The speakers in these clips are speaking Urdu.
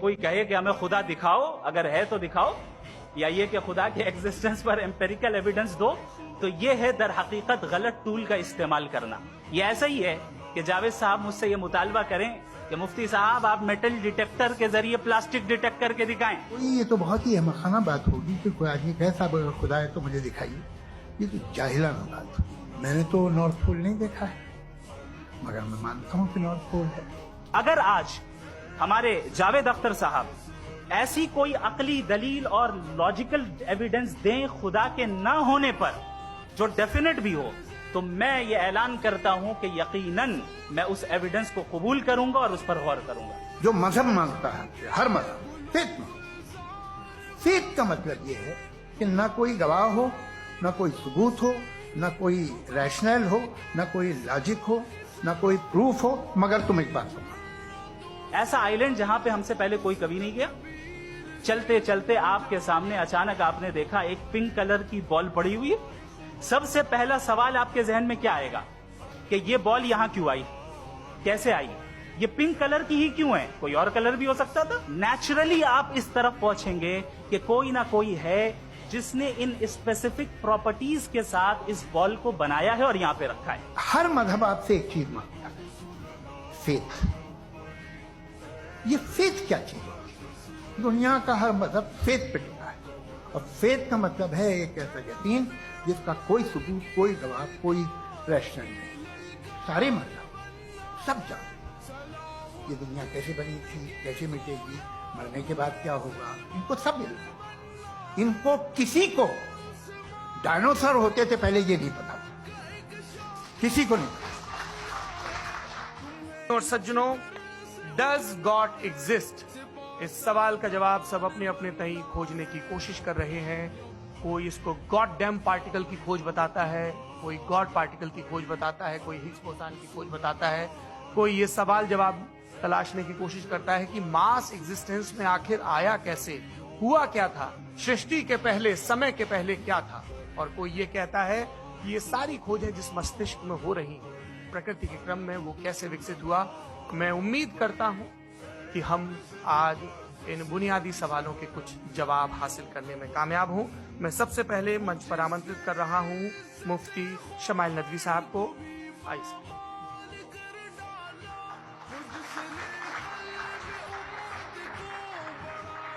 کوئی کہے کہ ہمیں خدا دکھاؤ، اگر ہے تو دکھاؤ، یا یہ کہ خدا کے ایگزسٹنس پر امپیریکل ایویڈنس دو، تو یہ ہے در حقیقت غلط ٹول کا استعمال کرنا. یہ ایسا ہی ہے کہ جاوید صاحب مجھ سے یہ مطالبہ کریں کہ مفتی صاحب آپ میٹل ڈیٹیکٹر کے ذریعے پلاسٹک ڈیٹیکٹ کر کے دکھائیں. یہ تو بہت ہی احمقانہ بات ہوگی کہ کوئی آدمی کہے صاحب اگر خدا ہے تو مجھے دکھائیے. یہ تو جاہلانہ بات ہوگی. میں نے تو نارتھ پول نہیں دیکھا ہے، مگر میں مانتا ہوں کہ نارتھ پول ہے. اگر آج ہمارے جاوید اختر صاحب ایسی کوئی عقلی دلیل اور لاجیکل ایویڈنس دیں خدا کے نہ ہونے پر جو ڈیفینیٹ بھی ہو، تو میں یہ اعلان کرتا ہوں کہ یقیناً میں اس ایویڈنس کو قبول کروں گا اور اس پر غور کروں گا. جو مذہب مانگتا ہے، ہر مذہب فیت کا مطلب یہ ہے کہ نہ کوئی گواہ ہو، نہ کوئی ثبوت ہو، نہ کوئی ریشنل ہو، نہ کوئی لاجک ہو، نہ کوئی پروف ہو، مگر تم ایک بات سمجھو. ایسا آئی لینڈ جہاں پہ ہم سے پہلے کوئی کبھی نہیں گیا. چلتے چلتے آپ کے سامنے اچانک آپ نے دیکھا ایک پنک کلر کی بال پڑی ہوئی ہے. سب سے پہلا سوال آپ کے ذہن میں کیا آئے گا کہ یہ بال یہاں کیوں آئی، کیسے آئی، یہ پنک کلر کی ہی کیوں ہے، کوئی اور کلر بھی ہو سکتا تھا. نیچرلی آپ اس طرف پہنچیں گے کہ کوئی نہ کوئی ہے جس نے ان اسپیسیفک پراپرٹیز کے ساتھ اس بال کو بنایا ہے اور یہاں پہ رکھا ہے. ہر مذہب آپ سے ایک چیز مانگتا ہے، فیتھ. یہ فیتھ کیا چیز ہے؟ دنیا کا ہر مذہب فیتھ پہ ٹکا ہے، اور فیتھ کا مطلب ہے ایک ایسا یقین جس کا کوئی ثبوت، کوئی گواہ، کوئی ریشنل نہیں. سارے مذہب سب جانتے یہ دنیا کیسے بنی تھی، کیسے مٹے گی، مرنے کے بعد کیا ہوگا، ان کو سب علم ہے. ان کو کسی کو ڈائنوسر ہوتے تھے پہلے یہ نہیں پتا تھا، کسی کو نہیں پتا. اور سجنوں، ڈز گاڈ ایگزسٹ؟ اس سوال کا جواب سب اپنے اپنے تئیں کھوجنے کی کوشش کر رہے ہیں. کوئی اس کو گاڈ ڈیم پارٹیکل کی کھوج بتاتا ہے، کوئی گاڈ پارٹیکل کی کھوج بتاتا ہے، کوئی ہگز بوسان کی کھوج بتاتا ہے. کوئی یہ سوال جواب تلاشنے کی کوشش کرتا ہے کہ ماس ایگزسٹنس میں آخر آیا کیسے، ہوا کیا تھا، سرشٹی کے پہلے، سمے کے پہلے کیا تھا. اور کوئی یہ کہتا ہے کہ یہ ساری کھوجیں جس مستشک میں ہو رہی ہیں پرکرتی کے کرم میں، وہ کیسے وکست ہوا. میں امید کرتا ہوں کہ ہم آج ان بنیادی سوالوں کے کچھ جواب حاصل کرنے میں کامیاب ہوں. میں سب سے پہلے منچ پر آمنترت کر رہا ہوں مفتی شمائل ندوی صاحب کو. آئیے.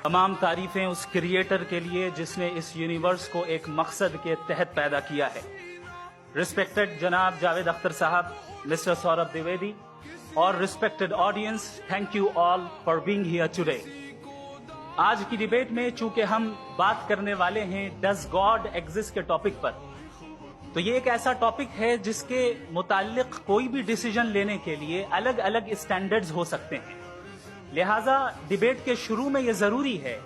تمام تعریفیں اس کریٹر کے لیے جس نے اس یونیورس کو ایک مقصد کے تحت پیدا کیا ہے. ریسپیکٹڈ جناب جاوید اختر صاحب، مسٹر سوربھ دیویدی، اور respected audience, thank you all for being here today. آج کی ڈیبیٹ میں چونکہ ہم بات کرنے والے ہیں ڈز گاڈ ایگزسٹ کے ٹاپک پر، تو یہ ایک ایسا ٹاپک ہے جس کے متعلق کوئی بھی ڈیسیجن لینے کے لیے الگ الگ اسٹینڈرڈز ہو سکتے ہیں. لہٰذا ڈیبیٹ کے شروع میں یہ ضروری ہے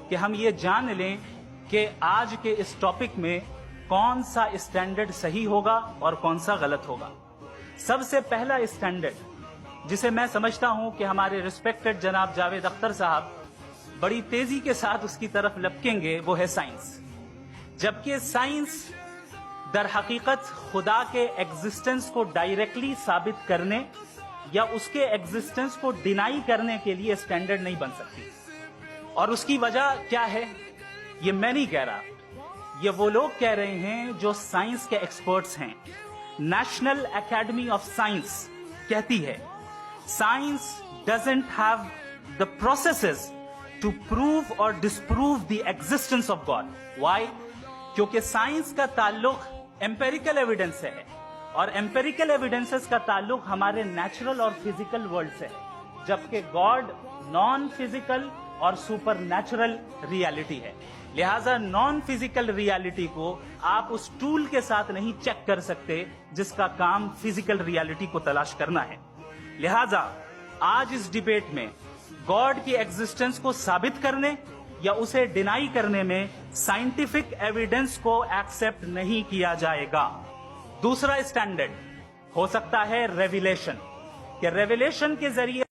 کہ ہم یہ جان لیں کہ آج کے اس ٹاپک میں کون سا اسٹینڈرڈ صحیح ہوگا اور کون سا غلط ہوگا. سب سے پہلا اسٹینڈرڈ جسے میں سمجھتا ہوں کہ ہمارے ریسپیکٹڈ جناب جاوید اختر صاحب بڑی تیزی کے ساتھ اس کی طرف لپکیں گے، وہ ہے سائنس. جبکہ سائنس در حقیقت خدا کے ایگزسٹنس کو ڈائریکٹلی ثابت کرنے یا اس کے ایگزسٹنس کو ڈینائی کرنے کے لیے اسٹینڈرڈ نہیں بن سکتی. اور اس کی وجہ کیا ہے یہ میں نہیں کہہ رہا، یہ وہ لوگ کہہ رہے ہیں جو سائنس کے ایکسپرٹس ہیں. نیشنل اکیڈمی آف سائنس کہتی ہے science doesn't have the processes to prove اور disprove the existence of God. Why? کیونکہ سائنس کا تعلق امپیریکل ایویڈنس سے ہے، اور امپیریکل ایویڈنسز کا تعلق ہمارے نیچرل اور فزیکل ورلڈ سے ہے، جبکہ گاڈ نان فزیکل اور سپر نیچرل ریالٹی ہے. لہٰذا نان فزیکل ریالٹی کو آپ اس ٹول کے ساتھ نہیں چیک کر سکتے جس کا کام فزیکل ریالٹی کو تلاش کرنا ہے. لہٰذا آج اس ڈیبیٹ میں گاڈ کی ایگزسٹنس کو ثابت کرنے یا اسے ڈینائی کرنے میں سائنٹیفک ایویڈنس کو ایکسپٹ نہیں کیا جائے گا. دوسرا اسٹینڈرڈ ہو سکتا ہے ریویلیشن، کہ ریویلیشن کے ذریعے